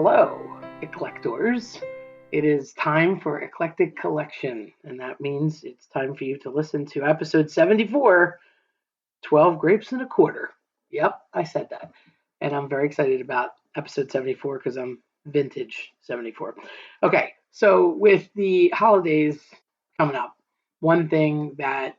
Hello, Eclectors. It is time for Eclectic Collection, and that means it's time for you to listen to episode 74, 12 Grapes and a Quarter. Yep, I said that. And I'm very excited about episode 74 because I'm vintage 74. Okay, so with the holidays coming up, one thing that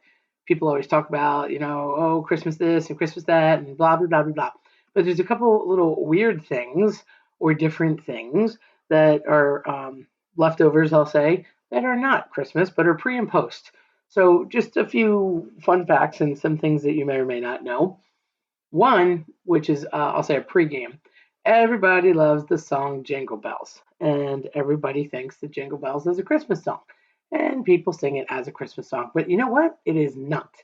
people always talk about, oh, Christmas this and Christmas that and blah, blah, blah, blah, blah. But there's a couple little weird things or different things that are leftovers, I'll say, that are not Christmas but are pre and post. So, just a few fun facts and some things that you may or may not know. One, which is, I'll say, a pregame. Everybody loves the song Jingle Bells, and everybody thinks that Jingle Bells is a Christmas song, and people sing it as a Christmas song. But you know what? It is not.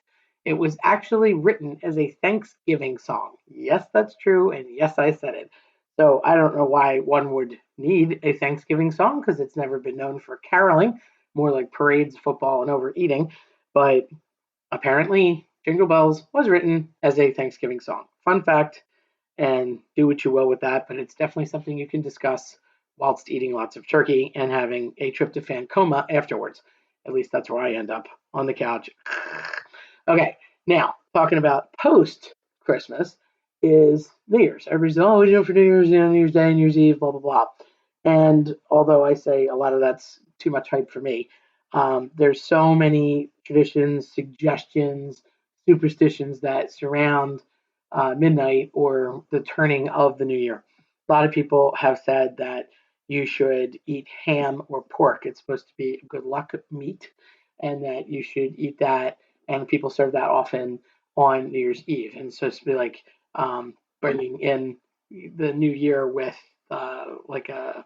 It was actually written as a Thanksgiving song. Yes, that's true, and yes, I said it. So I don't know why one would need a Thanksgiving song because it's never been known for caroling, more like parades, football, and overeating. But apparently, Jingle Bells was written as a Thanksgiving song. Fun fact, and do what you will with that, but it's definitely something you can discuss whilst eating lots of turkey and having a tryptophan coma afterwards. At least that's where I end up on the couch. Okay, now talking about post Christmas is New Year's. Everybody's oh, what do you do for New Year's? New Year's Day, New Year's Eve, blah blah blah. And although I say a lot of that's too much hype for me, there's so many traditions, suggestions, superstitions that surround midnight or the turning of the new year. A lot of people have said that you should eat ham or pork. It's supposed to be good luck meat, and that you should eat that. And people serve that often on New Year's Eve, and so it's to be like bringing in the new year with like a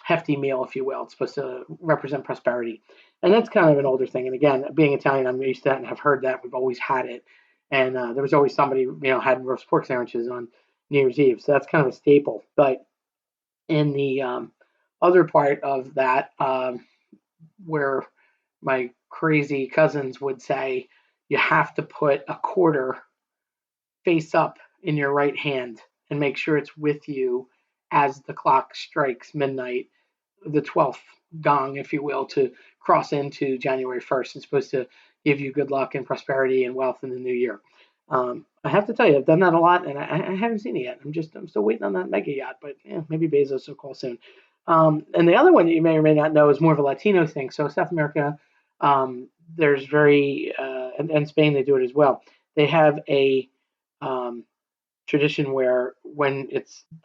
hefty meal, if you will. It's supposed to represent prosperity. And that's kind of an older thing. And again, being Italian, I'm used to that and have heard that. We've always had it. And there was always somebody, had roast pork sandwiches on New Year's Eve. So that's kind of a staple. But in the other part of that, where my crazy cousins would say, you have to put a quarter face up in your right hand and make sure it's with you as the clock strikes midnight, the 12th gong, if you will, to cross into January 1st. It's supposed to give you good luck and prosperity and wealth in the new year. I have to tell you, I've done that a lot, and I haven't seen it yet. I'm still waiting on that mega yacht, but maybe Bezos will call soon. And the other one that you may or may not know is more of a Latino thing. So South America, there's and Spain they do it as well. They have a tradition where when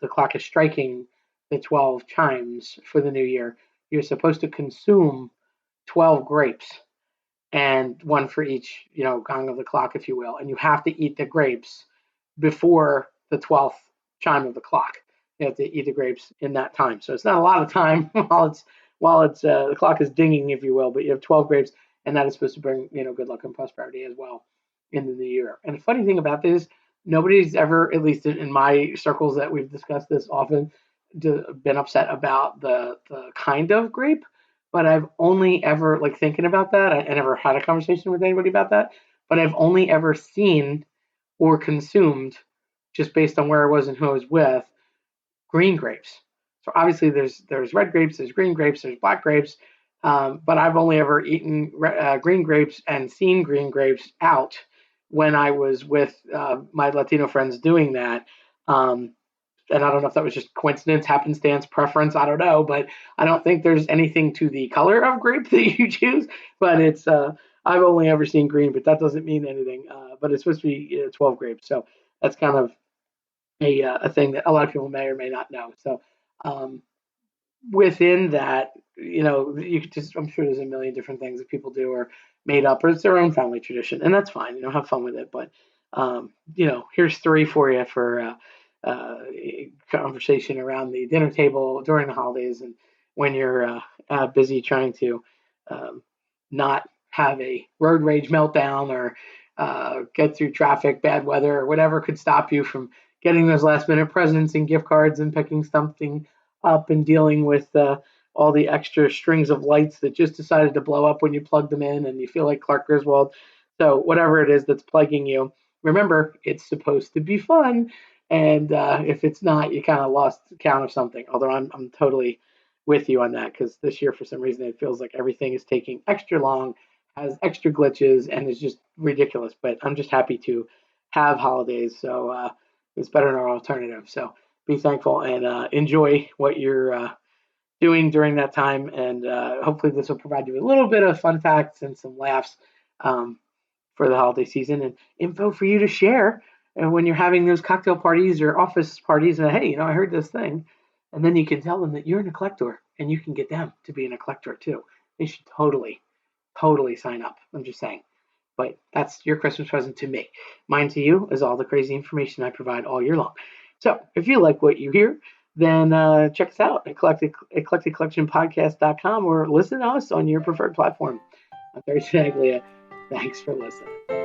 the clock is striking the 12 chimes for the new year, you're supposed to consume 12 grapes and one for each, gong of the clock, if you will. And you have to eat the grapes before the 12th chime of the clock. You have to eat the grapes in that time. So it's not a lot of time while it's the clock is dinging, if you will, but you have 12 grapes, and that is supposed to bring, good luck and prosperity as well in the new year. And the funny thing about this, nobody's ever, at least in my circles that we've discussed this often, been upset about the kind of grape. But I've only ever, like thinking about that, I never had a conversation with anybody about that, but I've only ever seen or consumed, just based on where I was and who I was with, green grapes. So obviously there's red grapes, there's green grapes, there's black grapes, but I've only ever eaten green grapes and seen green grapes out when I was with my Latino friends doing that. And I don't know if that was just coincidence, happenstance, preference. I don't know, but I don't think there's anything to the color of grape that you choose. But it's I've only ever seen green, but that doesn't mean anything. But it's supposed to be 12 grapes, so that's kind of a thing that a lot of people may or may not know. So um, within that, you could just, I'm sure there's a million different things that people do or made up, or it's their own family tradition, and that's fine. Have fun with it. But here's three for you for conversation around the dinner table during the holidays and when you're busy trying to not have a road rage meltdown or get through traffic, bad weather, or whatever could stop you from getting those last minute presents and gift cards and picking something up and dealing with all the extra strings of lights that just decided to blow up when you plug them in and you feel like Clark Griswold. So whatever it is that's plaguing you, remember it's supposed to be fun. And if it's not, you kind of lost count of something. Although I'm totally with you on that, because this year for some reason it feels like everything is taking extra long, has extra glitches, and is just ridiculous. But I'm just happy to have holidays, so it's better than our alternative. So be thankful and enjoy what you're doing during that time. And hopefully, this will provide you a little bit of fun facts and some laughs um, for the holiday season and info for you to share. And when you're having those cocktail parties or office parties, and hey, I heard this thing, and then you can tell them that you're an eclector and you can get them to be an eclector too. They should totally sign up. I'm just saying. But that's your Christmas present to me. Mine to you is all the crazy information I provide all year long. So if you like what you hear, then check us out at eclecticcollectionpodcast.com or listen to us on your preferred platform. I'm Terry Saglia. Thanks for listening.